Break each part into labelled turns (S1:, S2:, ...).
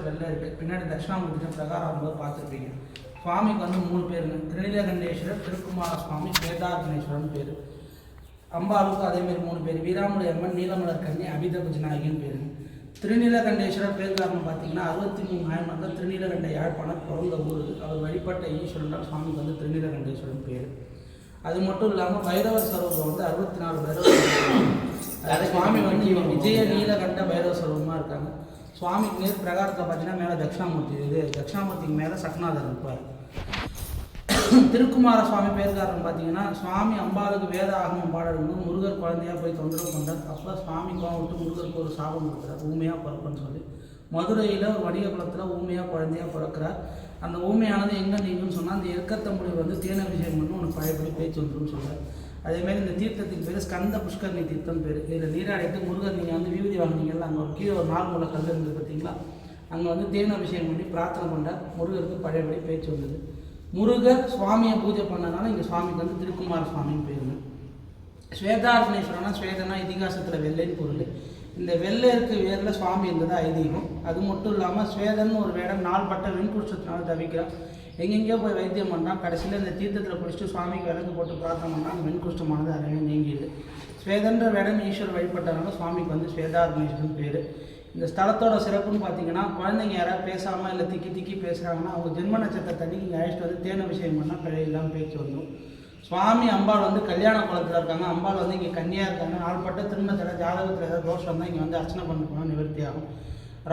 S1: வெள்ளை இருக்குது. பின்னாடி தட்சிணாமூர்த்தி பிரகாரம் போது பார்த்துருப்பீங்க. சுவாமிக்கு வந்து 3 பேருங்க. திருநீலகண்டேஸ்வரர், திருக்குமார சுவாமி, வேதார்த்தனேஸ்வரன் பேர். அம்பாளுக்கு அதேமாரி 3 பேர். வீராமுடி அம்மன், நீலமலர் கண்ணி, அபிதபுஜ நாயகின்னு பேருங்க. திருநீலகண்டேஸ்வரர் பேர் காரணம் பார்த்தீங்கன்னா 63 நாயன்மார்கள் திருநீலகண்ட யாழ்ப்பாணம் பிறந்த ஊர். அவர் வழிபட்ட ஈஸ்வரன் சுவாமிக்கு வந்து திருநீலகண்டேஸ்வரன் பேர். அது மட்டும் இல்லாமல் பைரவர் சரோவரம் வந்து 64 பைரவர் சுவாமி வந்து விஜய நீலகண்ட பைரவ சரோவரமாக இருக்காங்க. சுவாமிக்கு நேர் பிரகாரத்தில் பார்த்தீங்கன்னா மேலே தட்சிணாமூர்த்தி தட்சிணாமூர்த்திக்கு மேலே சக்நாதர் இருப்பார். திருக்குமார சுவாமி பேர்காரன் பார்த்தீங்கன்னா சுவாமி அம்பாளுக்கு வேத ஆகமம் பாடணும் முருகர் குழந்தையாக போய் தொந்தரவு பண்ணுறார். அப்போ சுவாமி கோவம் விட்டு முருகருக்கு ஒரு சாபம் கொடுக்குறார், ஊமையாக பிறப்புன்னு சொல்லி. மதுரையில் ஒரு வணிக குளத்தில் ஊமையாக குழந்தையாக பிறக்கிறார். அந்த ஊமையானது எங்கே நீங்குன்னு சொன்னால் அந்த எற்கத்தம்புடி வந்து தேனபிஷேகம் பண்ணி உனக்கு பழையபடி பேச்சு வந்துடும் சொல்கிறார். அதேமாதிரி இந்த தீர்த்தத்துக்கு பேர் ஸ்கந்த புஷ்கரணி தீர்த்தம் பேர். இதில் நீராடிட்டு முருகர் நீங்கள் வந்து விபூதி வாங்கினீங்கல்ல, அங்கே ஒரு கீழே ஒரு 4 மூலை கல் இருந்தது பார்த்தீங்களா, அங்கே வந்து தேனபிஷேகம் பண்ணி பிரார்த்தனை பண்ணார். முருகருக்கு பழையபடி பேச்சு வந்தது. முருகர் சுவாமியை பூஜை பண்ணனால இங்கே சுவாமிக்கு வந்து திருக்குமார சுவாமின்னு பேருங்க. ஸ்வேதார்த்தனேஸ்வரனா, ஸ்வேதனா இதிகாசத்தில் வெள்ளைன்னு பொருள். இந்த வெள்ளைக்கு வேரில் சுவாமி இருந்தது ஐதீகம். அது மட்டும் இல்லாமல் ஸ்வேதன்னு ஒரு வேடம் 4 பட்டை வெண்குஷ்டத்தினால தவிக்கிறான். எங்கெங்கேயோ போய் வைத்தியம் பண்ணால் கடைசியில் இந்த தீர்த்தத்தில் குடிச்சிட்டு சுவாமிக்கு விளக்கு போட்டு பிரார்த்தனை பண்ணால் அந்த வெண்குஷ்டமானது அறவே நீங்கிடுது. ஸ்வேதன்ற வேடம் ஈஸ்வரர் வழிபட்டனால சுவாமிக்கு வந்து ஸ்வேதார்த்தனேஸ்வரன் பேர். இந்த ஸ்தலத்தோட சிறப்புன்னு பார்த்தீங்கன்னா, குழந்தைங்க யாராவது பேசாமல் இல்லை திக்கி பேசுகிறாங்கன்னா அவங்க ஜென்ம நட்சத்திரத்தை இங்கே அழைச்சிட்டு வந்து தேன விஷயம் பண்ணால் பிழை இல்லாமல் பேச்சு வந்துடும். சுவாமி அம்பாள் வந்து கல்யாண குளத்தில் இருக்காங்க. அம்பாள் வந்து இங்கே கன்னியாக இருக்காங்க. 4 பட்ட திருமணத்தில் ஜாதகத்தில் ஏதாவது தோஷம் வந்தால் இங்கே வந்து அர்ச்சனை பண்ண போனால் நிவர்த்தி ஆகும்.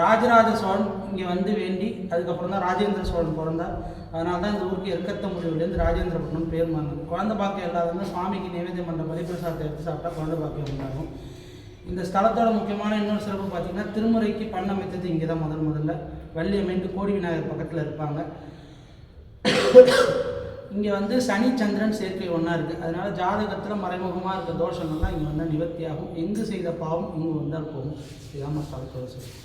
S1: ராஜராஜ சோழன் இங்கே வந்து வேண்டி அதுக்கப்புறம் தான் ராஜேந்திர சோழன் பிறந்தார். அதனால தான் இந்த ஊருக்கு எற்கத்தமுடிவிலேருந்து ராஜேந்திரபட்டினம் பேர் மாறினது. குழந்தை பாக்கியம் இல்லாதவங்க சுவாமிக்கு நைவேத்தியம் பண்ணுற பரிபிரசாதத்தை எடுத்து சாப்பிட்டா குழந்தை பாக்கியம் உண்டாகும். இந்த ஸ்தலத்தோட முக்கியமான இன்னொரு சிறப்பு பார்த்தீங்கன்னா, திருமுறைக்கு பண்ண அமைத்தது இங்கே தான் முதல்ல. வள்ளியம்மன் கோடி விநாயகர் பக்கத்தில் இருப்பாங்க. இங்கே வந்து சனி சந்திரன் சேர்க்கை ஒன்றா இருக்குது. அதனால் ஜாதகத்தில் மறைமுகமாக இருக்க தோஷங்கள்லாம் இங்கே வந்தால் நிவர்த்தி ஆகும். எங்கு செய்த பாவம் இங்கே வந்தால் போகும். இதுதான் ஸ்தலத்தோட சிறப்பு.